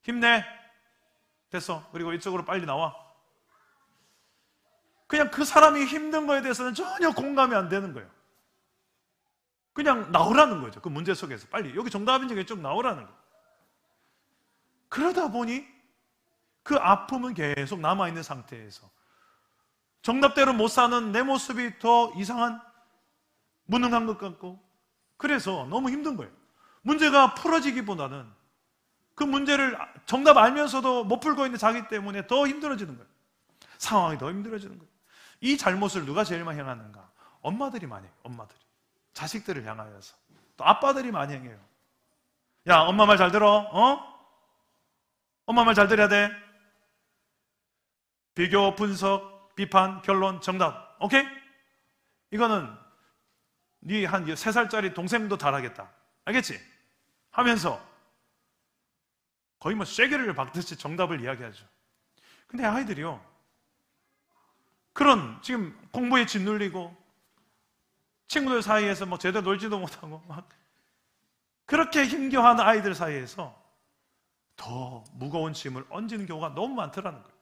힘내. 됐어. 그리고 이쪽으로 빨리 나와. 그냥 그 사람이 힘든 거에 대해서는 전혀 공감이 안 되는 거예요. 그냥 나오라는 거죠. 그 문제 속에서 빨리 여기 정답인지 좀 나오라는 거예요. 그러다 보니 그 아픔은 계속 남아있는 상태에서 정답대로 못 사는 내 모습이 더 이상한, 무능한 것 같고, 그래서 너무 힘든 거예요. 문제가 풀어지기보다는 그 문제를 정답 알면서도 못 풀고 있는 자기 때문에 더 힘들어지는 거예요. 상황이 더 힘들어지는 거예요. 이 잘못을 누가 제일 많이 행하는가? 엄마들이 많이 해요. 엄마들이 자식들을 향하여서. 또 아빠들이 많이 행해요. 야, 엄마 말 잘 들어. 엄마 말 잘 들어야 돼. 비교, 분석, 비판, 결론, 정답. 오케이? 이거는 네 한 3살짜리 동생도 잘하겠다. 알겠지? 하면서 거의 뭐 쐐기를 박듯이 정답을 이야기하죠. 근데 아이들이요, 그런 지금 공부에 짓눌리고 친구들 사이에서 뭐 제대로 놀지도 못하고 막 그렇게 힘겨워하는 아이들 사이에서 더 무거운 짐을 얹는 경우가 너무 많더라는 거예요.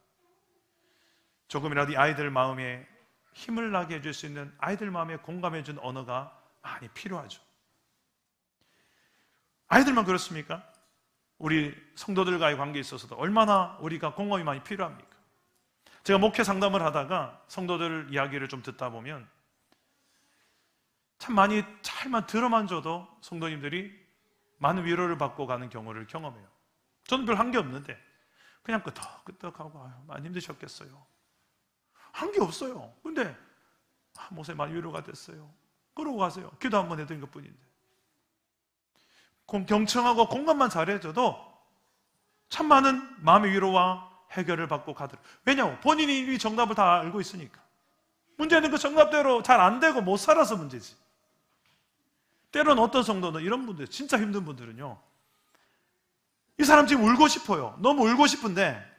조금이라도 이 아이들 마음에 힘을 나게 해줄 수 있는, 아이들 마음에 공감해 준 언어가 많이 필요하죠. 아이들만 그렇습니까? 우리 성도들과의 관계에 있어서도 얼마나 우리가 공감이 많이 필요합니까? 제가 목회 상담을 하다가 성도들 이야기를 좀 듣다 보면 참 많이 잘만 들어만 줘도 성도님들이 많은 위로를 받고 가는 경우를 경험해요. 저는 별 한 게 없는데 그냥 끄떡끄떡하고 아유, 많이 힘드셨겠어요. 한 게 없어요. 근데 목사님 많이 위로가 됐어요. 그러고 가세요. 기도 한번 해드린 것뿐인데. 경청하고 공감만 잘해줘도 참 많은 마음의 위로와 해결을 받고 가더라고요. 왜냐하면 본인이 이 정답을 다 알고 있으니까. 문제는 그 정답대로 잘 안 되고 못 살아서 문제지. 때로는 어떤 성도는 이런 분들, 진짜 힘든 분들은요, 이 사람 지금 울고 싶어요. 너무 울고 싶은데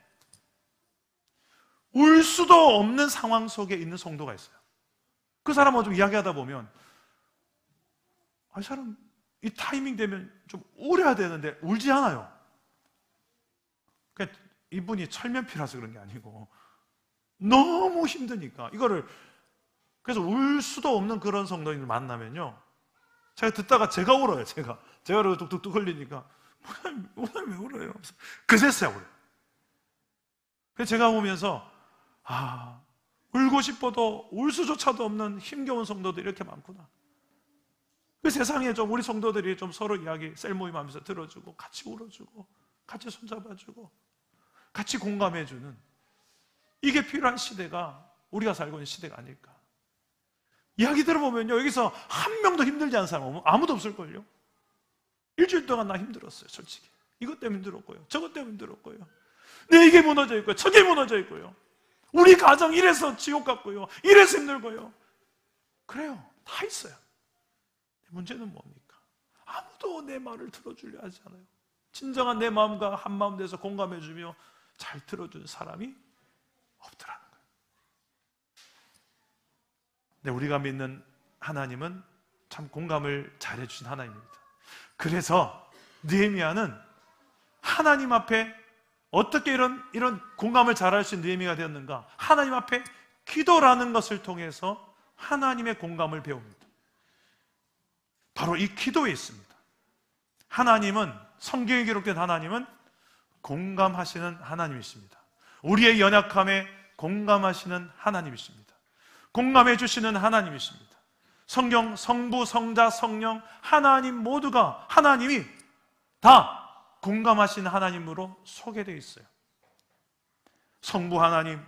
울 수도 없는 상황 속에 있는 성도가 있어요. 그 사람하고 좀 이야기하다 보면 이 사람 이 타이밍 되면 좀 울어야 되는데 울지 않아요. 그러니까 이분이 철면피라서 그런 게 아니고 너무 힘드니까 이거를, 그래서 울 수도 없는 그런 성도님을 만나면요, 제가 듣다가 제가 울어요. 제가 뚝뚝뚝 흘리니까 왜 울어요? 그제서야 울어요. 그래서 제가 보면서 울고 싶어도 울 수조차도 없는 힘겨운 성도들이 이렇게 많구나. 그 세상에 좀 우리 성도들이 좀 서로 이야기 셀모임하면서 들어주고 같이 울어주고 같이 손잡아주고 같이 공감해주는, 이게 필요한 시대가 우리가 살고 있는 시대가 아닐까. 이야기 들어보면요, 여기서 한 명도 힘들지 않은 사람 아무도 없을걸요. 일주일 동안 나 힘들었어요. 솔직히 이것 때문에 힘들었고요, 저것 때문에 힘들었고요, 내 이게 무너져 있고요, 저게 무너져 있고요, 우리 가정 이래서 지옥 같고요, 이래서 힘들고요. 그래요, 다 있어요. 문제는 뭡니까? 아무도 내 말을 들어주려 하지 않아요. 진정한 내 마음과 한마음 돼서 공감해주며 잘 들어주는 사람이 없더라는 거예요. 근데 우리가 믿는 하나님은 참 공감을 잘해주신 하나님입니다. 그래서 느헤미야는 하나님 앞에 어떻게 이런 공감을 잘할 수 있는 느헤미야가 되었는가? 하나님 앞에 기도라는 것을 통해서 하나님의 공감을 배웁니다. 바로 이 기도에 있습니다. 하나님은, 성경에 기록된 하나님은 공감하시는 하나님이십니다. 우리의 연약함에 공감하시는 하나님이십니다. 공감해 주시는 하나님이십니다. 성경, 성부, 성자, 성령, 하나님 모두가, 하나님이 다 공감하시는 하나님으로 소개되어 있어요. 성부 하나님,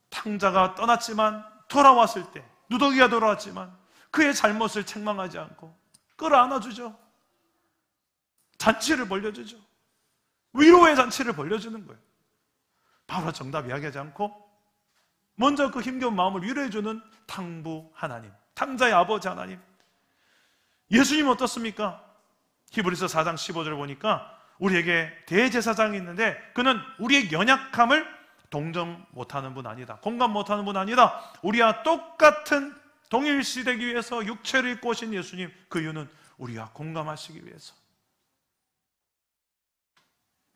탕자가 떠났지만 돌아왔을 때, 누더기가 돌아왔지만 그의 잘못을 책망하지 않고 끌어안아주죠. 잔치를 벌려주죠. 위로의 잔치를 벌려주는 거예요. 바로 정답 이야기하지 않고 먼저 그 힘겨운 마음을 위로해주는 탕부 하나님, 탕자의 아버지 하나님. 예수님 어떻습니까? 히브리서 4장 15절을 보니까 우리에게 대제사장이 있는데 그는 우리의 연약함을 동정 못하는 분 아니다, 공감 못하는 분 아니다. 우리와 똑같은 동일시되기 위해서 육체를 입고 오신 예수님, 그 이유는 우리가 공감하시기 위해서.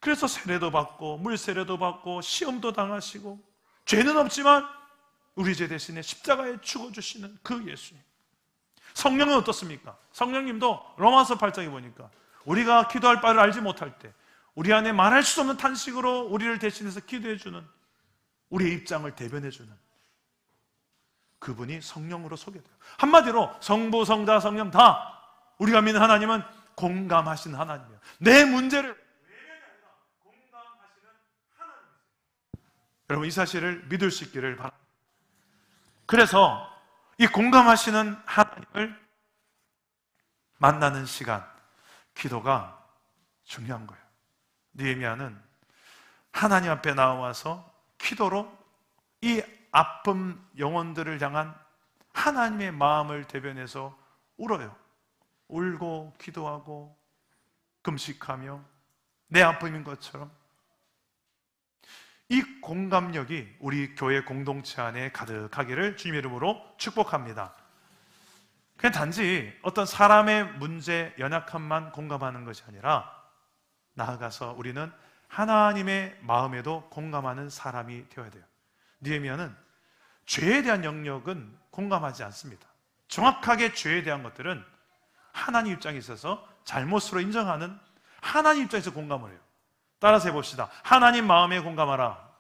그래서 세례도 받고 물세례도 받고 시험도 당하시고 죄는 없지만 우리 죄 대신에 십자가에 죽어주시는 그 예수님. 성령은 어떻습니까? 성령님도 로마서 8장에 보니까 우리가 기도할 바를 알지 못할 때 우리 안에 말할 수 없는 탄식으로 우리를 대신해서 기도해주는, 우리의 입장을 대변해주는 그분이 성령으로 소개돼요. 한마디로 성부, 성자, 성령 다 우리가 믿는 하나님은 공감하시는 하나님이에요. 내 문제를 외면이 아니라 공감하시는 하나님이세요. 여러분, 이 사실을 믿을 수 있기를 바랍니다. 그래서 이 공감하시는 하나님을 만나는 시간, 기도가 중요한 거예요. 느헤미야는 하나님 앞에 나와서 기도로 이 아픔 영혼들을 향한 하나님의 마음을 대변해서 울어요. 울고 기도하고 금식하며 내 아픔인 것처럼. 이 공감력이 우리 교회 공동체 안에 가득하기를 주님의 이름으로 축복합니다. 그냥 단지 어떤 사람의 문제, 연약함만 공감하는 것이 아니라 나아가서 우리는 하나님의 마음에도 공감하는 사람이 되어야 돼요. 느헤미야는 죄에 대한 영역은 공감하지 않습니다. 정확하게 죄에 대한 것들은 하나님 입장에 있어서 잘못으로 인정하는 하나님 입장에서 공감을 해요. 따라서 해봅시다. 하나님 마음에 공감하라.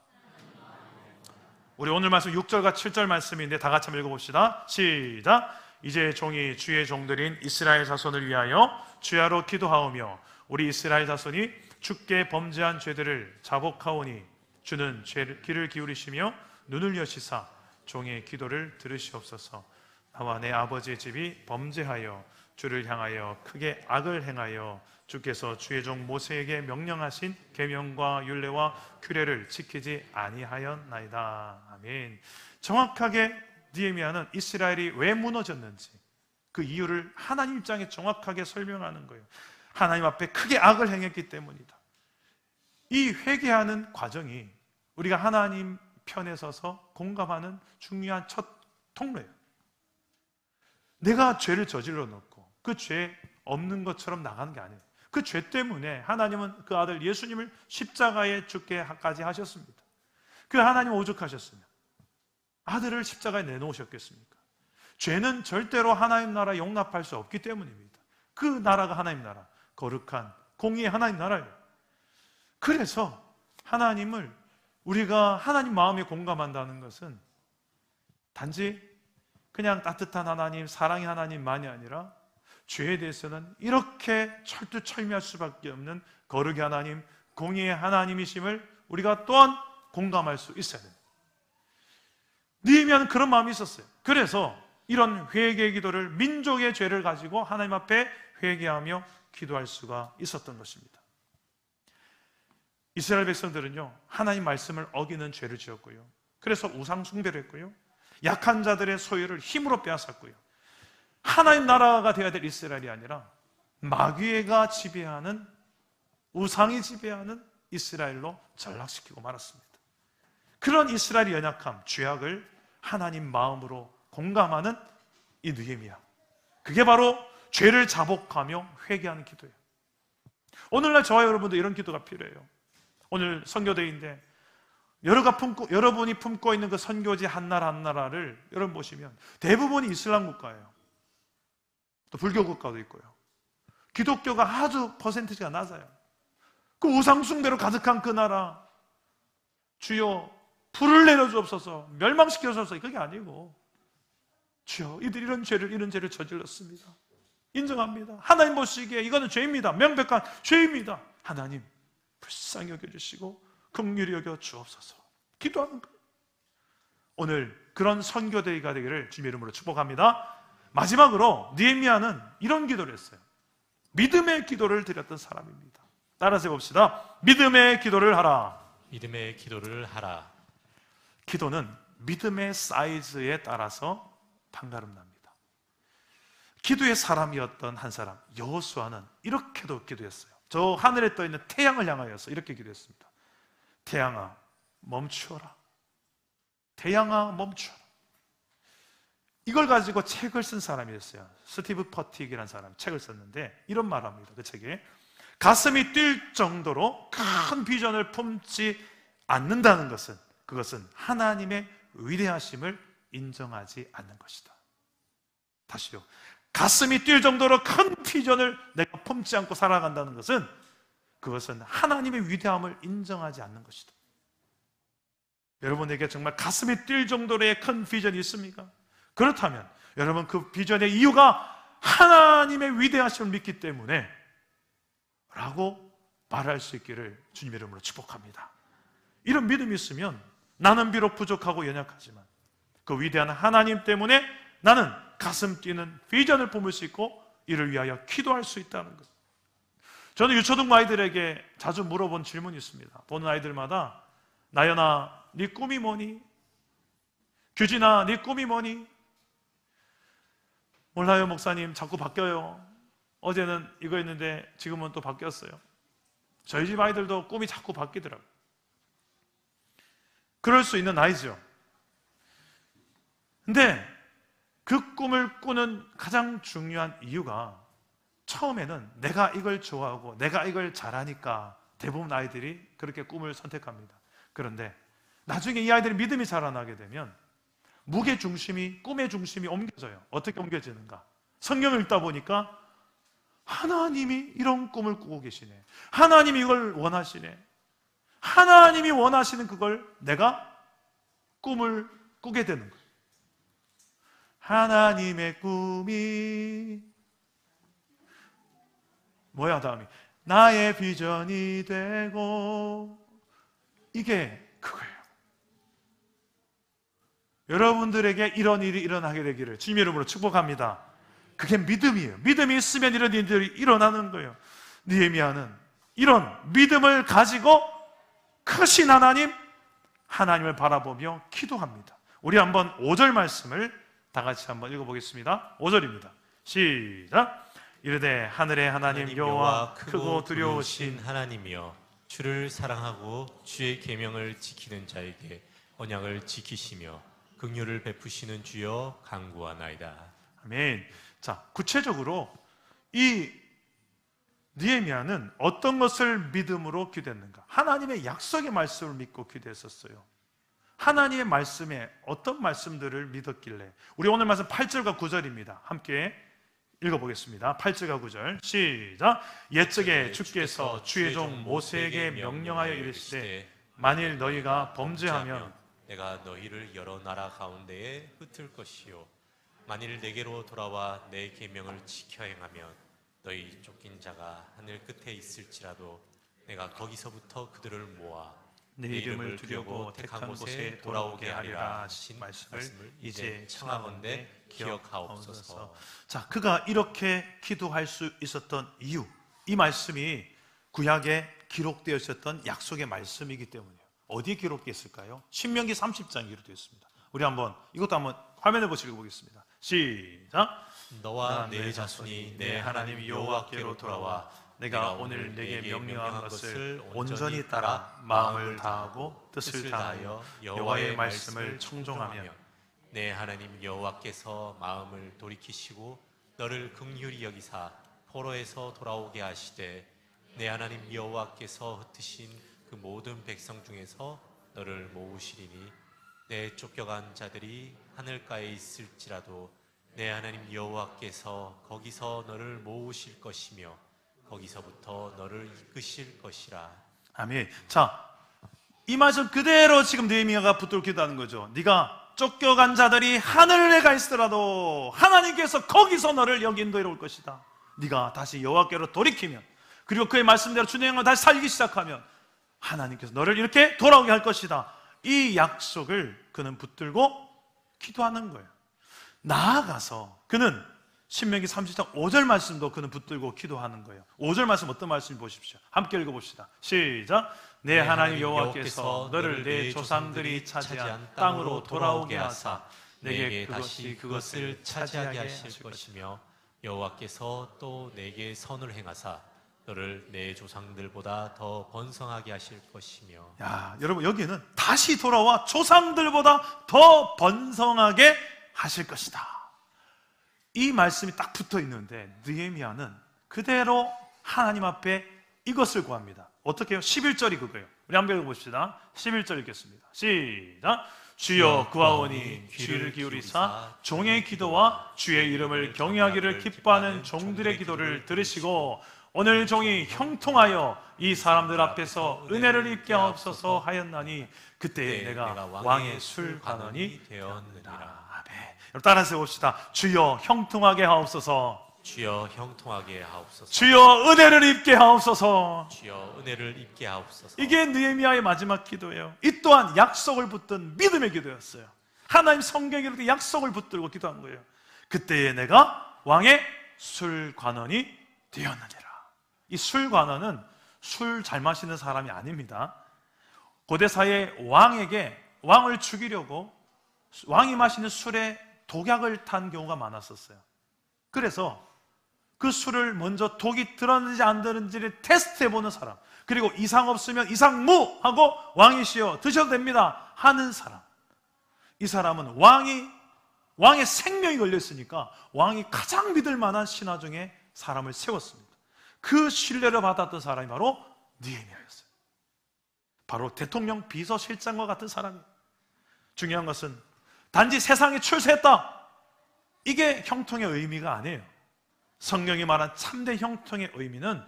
우리 오늘 말씀 6절과 7절 말씀인데 다 같이 한번 읽어봅시다. 시작. 이제 종이 주의 종들인 이스라엘 자손을 위하여 주야로 기도하오며 우리 이스라엘 자손이 주께 범죄한 죄들을 자복하오니 주는 귀를 기울이시며 눈을 여시사 종의 기도를 들으시옵소서. 나와 내 아버지의 집이 범죄하여 주를 향하여 크게 악을 행하여 주께서 주의 종 모세에게 명령하신 계명과 율례와 규례를 지키지 아니하였나이다. 아멘. 정확하게 느헤미야는 이스라엘이 왜 무너졌는지 그 이유를 하나님 입장에 정확하게 설명하는 거예요. 하나님 앞에 크게 악을 행했기 때문이다. 이 회개하는 과정이 우리가 하나님 편에 서서 공감하는 중요한 첫 통로예요. 내가 죄를 저질러 놓고 그 죄 없는 것처럼 나가는 게 아니에요. 그 죄 때문에 하나님은 그 아들 예수님을 십자가에 죽게까지 하셨습니다. 그 하나님은 오죽하셨으면 아들을 십자가에 내놓으셨겠습니까? 죄는 절대로 하나님 나라 용납할 수 없기 때문입니다. 그 나라가 하나님 나라, 거룩한 공의의 하나님 나라예요. 그래서 하나님을 우리가 하나님 마음에 공감한다는 것은 단지 그냥 따뜻한 하나님, 사랑의 하나님만이 아니라 죄에 대해서는 이렇게 철두철미할 수밖에 없는 거룩의 하나님, 공의의 하나님이심을 우리가 또한 공감할 수 있어야 됩니다. 느헤미야는 그런 마음이 있었어요. 그래서 이런 회개 기도를, 민족의 죄를 가지고 하나님 앞에 회개하며 기도할 수가 있었던 것입니다. 이스라엘 백성들은요, 하나님 말씀을 어기는 죄를 지었고요, 그래서 우상 숭배를 했고요, 약한 자들의 소유를 힘으로 빼앗았고요, 하나님 나라가 되어야 될 이스라엘이 아니라 마귀가 지배하는, 우상이 지배하는 이스라엘로 전락시키고 말았습니다. 그런 이스라엘의 연약함, 죄악을 하나님 마음으로 공감하는 이 느헤미야, 그게 바로 죄를 자복하며 회개하는 기도예요. 오늘날 저와 여러분도 이런 기도가 필요해요. 오늘 선교대회인데 여러분이 품고 있는 그 선교지 한나라 한나라를 여러분 보시면 대부분이 이슬람 국가예요. 또 불교 국가도 있고요. 기독교가 아주 퍼센티지가 낮아요. 그 우상숭배로 가득한 그 나라, 주여 불을 내려주옵소서, 멸망시켜주옵소서, 그게 아니고 주여 이들이 이런 죄를 저질렀습니다. 인정합니다. 하나님 보시기에 이거는 죄입니다. 명백한 죄입니다. 하나님 불쌍히 여겨주시고 긍휼히 여겨 주옵소서. 기도하는 거예요. 오늘 그런 선교대회가 되기를 주님의 이름으로 축복합니다. 마지막으로 느헤미야는 이런 기도를 했어요. 믿음의 기도를 드렸던 사람입니다. 따라서 해봅시다. 믿음의 기도를 하라. 믿음의 기도를 하라. 기도는 믿음의 사이즈에 따라서 판가름납니다. 기도의 사람이었던 한 사람 여호수아는 이렇게도 기도했어요. 저 하늘에 떠있는 태양을 향하여서 이렇게 기도했습니다. 태양아 멈추어라. 태양아 멈추어라. 이걸 가지고 책을 쓴 사람이었어요. 스티브 퍼틱이라는 사람이 책을 썼는데 이런 말을 합니다. 그 책에 가슴이 뛸 정도로 큰 비전을 품지 않는다는 것은, 그것은 하나님의 위대하심을 인정하지 않는 것이다. 다시요. 가슴이 뛸 정도로 큰 비전을 내가 품지 않고 살아간다는 것은, 그것은 하나님의 위대함을 인정하지 않는 것이다. 여러분에게 정말 가슴이 뛸 정도로의 큰 비전이 있습니까? 그렇다면 여러분 그 비전의 이유가 하나님의 위대하심을 믿기 때문에 라고 말할 수 있기를 주님의 이름으로 축복합니다. 이런 믿음이 있으면 나는 비록 부족하고 연약하지만 그 위대한 하나님 때문에 나는 가슴 뛰는 비전을 품을 수 있고 이를 위하여 기도할 수 있다는 것. 저는 유초등 아이들에게 자주 물어본 질문이 있습니다. 보는 아이들마다 나연아, 네 꿈이 뭐니? 규진아, 네 꿈이 뭐니? 몰라요 목사님, 자꾸 바뀌어요. 어제는 이거였는데 지금은 또 바뀌었어요. 저희 집 아이들도 꿈이 자꾸 바뀌더라고요. 그럴 수 있는 아이죠. 근데 그 꿈을 꾸는 가장 중요한 이유가 처음에는 내가 이걸 좋아하고 내가 이걸 잘하니까 대부분 아이들이 그렇게 꿈을 선택합니다. 그런데 나중에 이 아이들이 믿음이 자라나게 되면 무게 중심이, 꿈의 중심이 옮겨져요. 어떻게 옮겨지는가? 성경을 읽다 보니까 하나님이 이런 꿈을 꾸고 계시네. 하나님이 이걸 원하시네. 하나님이 원하시는 그걸 내가 꿈을 꾸게 되는 거예요. 하나님의 꿈이 뭐야 다음이? 나의 비전이 되고, 이게 그거예요. 여러분들에게 이런 일이 일어나게 되기를 주님의 이름으로 축복합니다. 그게 믿음이에요. 믿음이 있으면 이런 일들이 일어나는 거예요. 느헤미야는 이런 믿음을 가지고 크신 하나님을 바라보며 기도합니다. 우리 한번 5절 말씀을 다 같이 한번 읽어보겠습니다. 5절입니다. 시작. 이르되 하늘의 하나님 여호와 크고 두려우신 하나님이여, 주를 사랑하고 주의 계명을 지키는 자에게 언약을 지키시며 긍휼을 베푸시는 주여 간구하나이다. 아멘. 자, 구체적으로 이 느헤미야는 어떤 것을 믿음으로 기도했는가? 하나님의 약속의 말씀을 믿고 기도했었어요. 하나님의 말씀에 어떤 말씀들을 믿었길래? 우리 오늘 말씀 8절과 9절입니다. 함께 읽어보겠습니다. 8절과 9절 시작. 옛적에 주께서 주의 종 모세에게 명령하여 이르시되 만일 너희가 범죄하면 내가 너희를 여러 나라 가운데에 흩을 것이요 만일 내게로 돌아와 내 계명을 지켜 행하면 너희 쫓긴 자가 하늘 끝에 있을지라도 내가 거기서부터 그들을 모아 내 이름을 두려고 택한 곳에 돌아오게 하리라 하신 말씀을 이제 청하건대 기억하옵소서. 자, 그가 이렇게 기도할 수 있었던 이유, 이 말씀이 구약에 기록되어 있었던 약속의 말씀이기 때문이에요. 어디에 기록되어 있을까요? 신명기 30장에 기록되어 있습니다. 우리 한번 이것도 한번 화면에 보시고 보겠습니다. 시작. 너와 내 자손이 내 하나님 여호와께로 돌아와 내가 오늘 내게 명령한 것을 온전히 따라 마음을 다하고 뜻을 다하여 여호와의 말씀을 청종하며 내 하나님 여호와께서 마음을 돌이키시고 너를 긍휼히 여기사 포로에서 돌아오게 하시되 내 하나님 여호와께서 흩으신 그 모든 백성 중에서 너를 모으시리니 내 쫓겨간 자들이 하늘가에 있을지라도 내 하나님 여호와께서 거기서 너를 모으실 것이며 거기서부터 너를 이끄실 것이라. 아멘. 자, 이 말씀 그대로 지금 느헤미야가 붙들고 기도하는 거죠. 네가 쫓겨간 자들이 하늘에 가 있더라도 하나님께서 거기서 너를 여기 인도해 올 것이다. 네가 다시 여호와께로 돌이키면, 그리고 그의 말씀대로 주의 영을 다시 살기 시작하면 하나님께서 너를 이렇게 돌아오게 할 것이다. 이 약속을 그는 붙들고 기도하는 거예요. 나아가서 그는 신명기 30장 5절 말씀도 그는 붙들고 기도하는 거예요. 5절 말씀 어떤 말씀인지 보십시오. 함께 읽어봅시다. 시작. 내 하나님 여호와께서 너를 내 조상들이 차지한 땅으로 돌아오게 하사 내게 다시 그것을 차지하게 하실 것이며 여호와께서 또 내게 선을 행하사 너를 내 조상들보다 더 번성하게 하실 것이며. 야, 여러분 여기는 다시 돌아와 조상들보다 더 번성하게 하실 것이다. 이 말씀이 딱 붙어 있는데 느헤미야는 그대로 하나님 앞에 이것을 구합니다. 어떻게 해요? 11절이 그거예요. 우리 한번 읽어봅시다. 11절 읽겠습니다. 시작. 주여 구하오니 귀를 기울이사 종의 기도와 주의 이름을 경외하기를 기뻐하는 종들의 기도를 들으시고 오늘 종이 형통하여 이 사람들 앞에서 은혜를 입게 하옵소서 하였나니 그때 내가 왕의 술관원이 되었느니라. 아멘. 여러분 따라서 봅시다. 주여 형통하게 하옵소서. 주여 형통하게 하옵소서. 주여 은혜를 입게 하옵소서. 주여 은혜를 입게 하옵소서. 이게 느헤미야의 마지막 기도예요. 이 또한 약속을 붙든 믿음의 기도였어요. 하나님 성경에 이렇게 약속을 붙들고 기도한 거예요. 그때에 내가 왕의 술관원이 되었느니라. 이 술관원은 술 잘 마시는 사람이 아닙니다. 고대사의 왕을 죽이려고 왕이 마시는 술에 독약을 탄 경우가 많았었어요. 그래서 그 술을 먼저 독이 들었는지 안 들었는지를 테스트해보는 사람, 그리고 이상 없으면 이상무 하고 왕이시여 드셔도 됩니다 하는 사람, 이 사람은 왕의 생명이 걸렸으니까 왕이 가장 믿을 만한 신하 중에 사람을 세웠습니다. 그 신뢰를 받았던 사람이 바로 느헤미야였어요. 바로 대통령 비서실장과 같은 사람이에요. 중요한 것은 단지 세상에 출세했다, 이게 형통의 의미가 아니에요. 성경이 말한 참된 형통의 의미는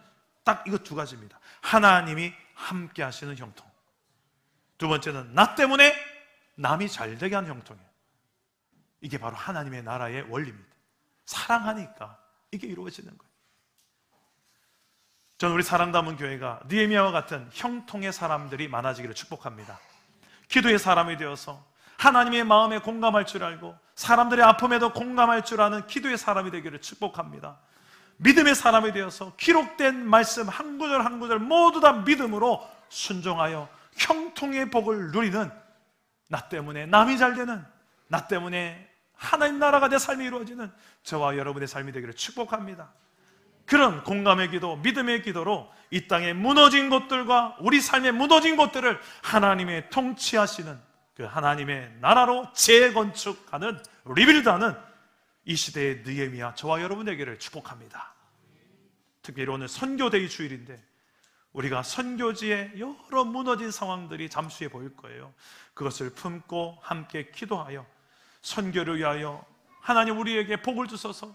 딱 이거 두 가지입니다. 하나님이 함께 하시는 형통, 두 번째는 나 때문에 남이 잘 되게 하는 형통이에요. 이게 바로 하나님의 나라의 원리입니다. 사랑하니까 이게 이루어지는 거예요. 저는 우리 사랑 담은 교회가 느헤미야와 같은 형통의 사람들이 많아지기를 축복합니다. 기도의 사람이 되어서 하나님의 마음에 공감할 줄 알고 사람들의 아픔에도 공감할 줄 아는 기도의 사람이 되기를 축복합니다. 믿음의 사람이 되어서 기록된 말씀 한 구절 한 구절 모두 다 믿음으로 순종하여 형통의 복을 누리는, 나 때문에 남이 잘 되는, 나 때문에 하나님 나라가 내 삶에 이루어지는 저와 여러분의 삶이 되기를 축복합니다. 그런 공감의 기도, 믿음의 기도로 이 땅에 무너진 것들과 우리 삶에 무너진 것들을 하나님의 통치하시는 그 하나님의 나라로 재건축하는, 리빌드하는 이 시대의 느헤미야 저와 여러분 되기를 축복합니다. 특별히 오늘 선교데이 주일인데 우리가 선교지에 여러 무너진 상황들이 잠시 후에 보일 거예요. 그것을 품고 함께 기도하여 선교를 위하여 하나님 우리에게 복을 주소서.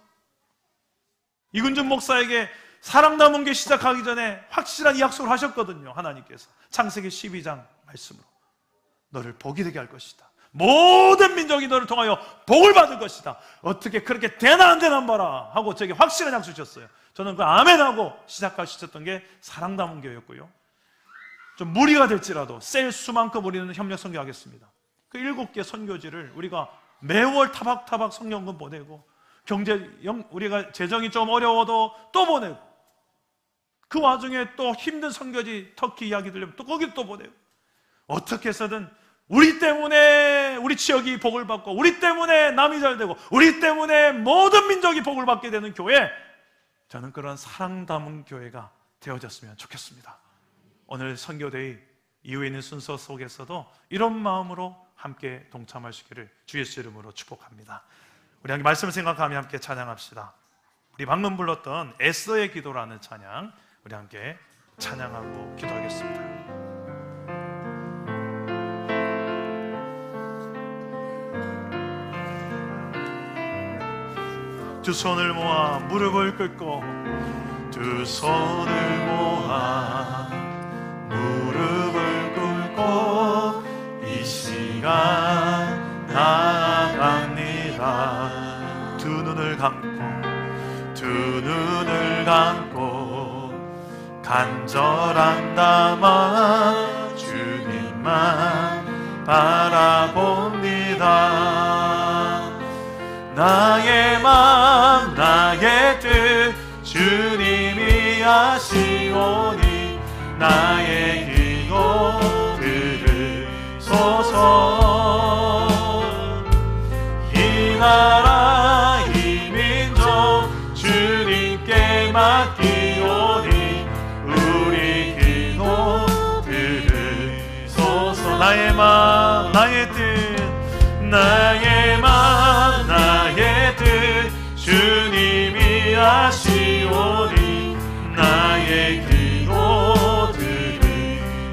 이근준 목사에게 사랑 담은 게 시작하기 전에 확실한 이 약속을 하셨거든요. 하나님께서 창세기 12장 말씀으로 너를 복이 되게 할 것이다. 모든 민족이 너를 통하여 복을 받을 것이다. 어떻게 그렇게 되나 안 되나 봐라 하고 저에게 확실한 약속 주셨어요. 저는 그 아멘하고 시작할 수 있었던 게 사랑 담은 교회였고요. 좀 무리가 될지라도 셀 수만큼 우리는 협력 선교하겠습니다. 그 7개 선교지를 우리가 매월 타박타박 성경금 보내고, 우리가 재정이 좀 어려워도 또 보내고, 그 와중에 또 힘든 선교지 터키 이야기 들려면 또 거기 또 보내고, 어떻게 해서든 우리 때문에 우리 지역이 복을 받고, 우리 때문에 남이 잘 되고, 우리 때문에 모든 민족이 복을 받게 되는 교회, 저는 그런 사랑 담은 교회가 되어졌으면 좋겠습니다. 오늘 선교데이 이후에 있는 순서 속에서도 이런 마음으로 함께 동참하시기를 주 예수 이름으로 축복합니다. 우리 함께 말씀을 생각하며 함께 찬양합시다. 우리 방금 불렀던 에스더의 기도라는 찬양, 우리 함께 찬양하고 기도하겠습니다. 두 손을 모아 무릎을 꿇고, 두 손을 모아 무릎을 꿇고 이 시간 나아갑니다. 두 눈을 감고 간절한 담아 주님만 바라봅니다. 나의 맘 나의 뜻 주님이 아시오니 나의 기도 들으소서. 이 나라 이 민족 주님께 맡기오니 우리 기도 들으소서. 나의 맘 나의 뜻 나의 맘 나의 뜻 주님이 아시오니 나의 기도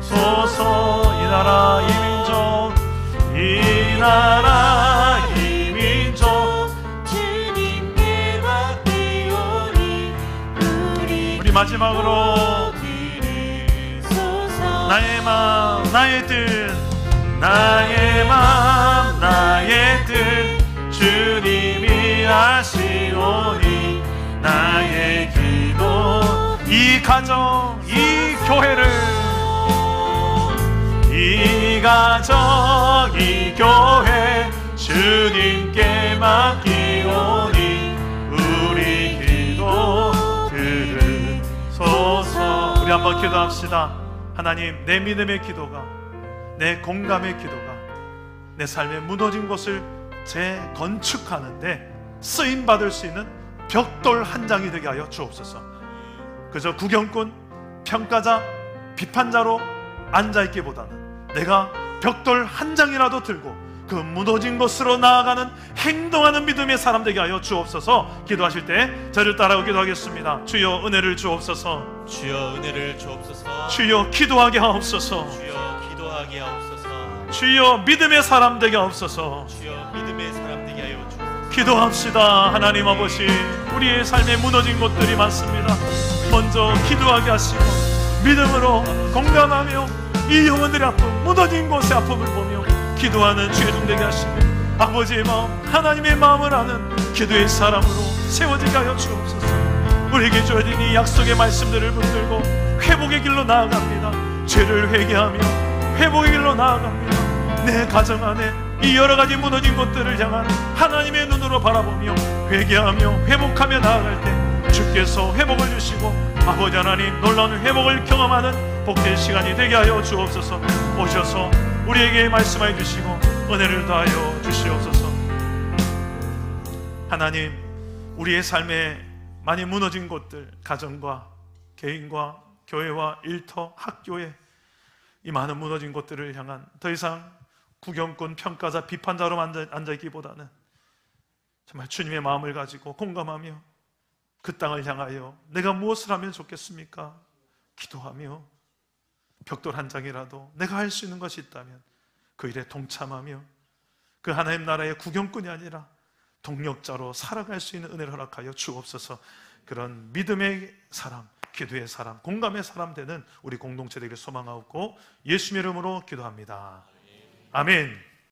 주소서. 이 나라 이 민족, 이 나라 이 민족 주님께 맡기오니 우리 마지막으로 드리소서. 나의 마음 나의 뜻, 나의 마음 나의 뜻 주님이 아시오니 나의 기도 이 가정 이 교회를 이 가정 이 교회 주님께 맡기오니 우리 기도 들으소서. 우리 한번 기도합시다. 하나님, 내 믿음의 기도가, 내 공감의 기도가 내 삶의 무너진 곳을 재건축하는데 쓰임받을 수 있는 벽돌 한 장이 되게 하여 주옵소서. 그저 구경꾼, 평가자, 비판자로 앉아있기보다는 내가 벽돌 한 장이라도 들고 그 무너진 곳으로 나아가는 행동하는 믿음의 사람 되게 하여 주옵소서. 기도하실 때 저를 따라오 기도하겠습니다. 주여 은혜를 주옵소서. 주여 은혜를 주옵소서. 주여 기도하게 하옵소서. 주여 기도하게 하옵소서. 주여 믿음의 사람 되게 하옵소서. 주여 믿음의 사람 되게 하여 주옵소서. 기도합시다. 하나님 아버지, 우리의 삶에 무너진 곳들이 많습니다. 먼저 기도하게 하시고 믿음으로 공감하며 이 영혼들의 아픔, 무너진 곳의 아픔을 보며 기도하는 주의 되게 하시고 아버지의 마음, 하나님의 마음을 아는 기도의 사람으로 세워지게 하여 주옵소서. 우리에게 주어진 이 약속의 말씀들을 붙들고 회복의 길로 나아갑니다. 죄를 회개하며 회복의 길로 나아갑니다. 내 가정 안에 이 여러 가지 무너진 것들을 향한 하나님의 눈으로 바라보며 회개하며 회복하며 나아갈 때 주께서 회복을 주시고 아버지 하나님 놀라운 회복을 경험하는 복된 시간이 되게 하여 주옵소서. 오셔서 우리에게 말씀하여 주시고 은혜를 더하여 주시옵소서. 하나님, 우리의 삶에 많이 무너진 곳들, 가정과 개인과 교회와 일터, 학교에 이 많은 무너진 곳들을 향한 더 이상 구경꾼, 평가자, 비판자로 앉아있기보다는 정말 주님의 마음을 가지고 공감하며 그 땅을 향하여 내가 무엇을 하면 좋겠습니까? 기도하며 벽돌 한 장이라도 내가 할 수 있는 것이 있다면 그 일에 동참하며 그 하나님 나라의 구경꾼이 아니라 동력자로 살아갈 수 있는 은혜를 허락하여 주옵소서. 그런 믿음의 사람, 기도의 사람, 공감의 사람 되는 우리 공동체 되기를 소망하고 예수님의 이름으로 기도합니다. 아멘.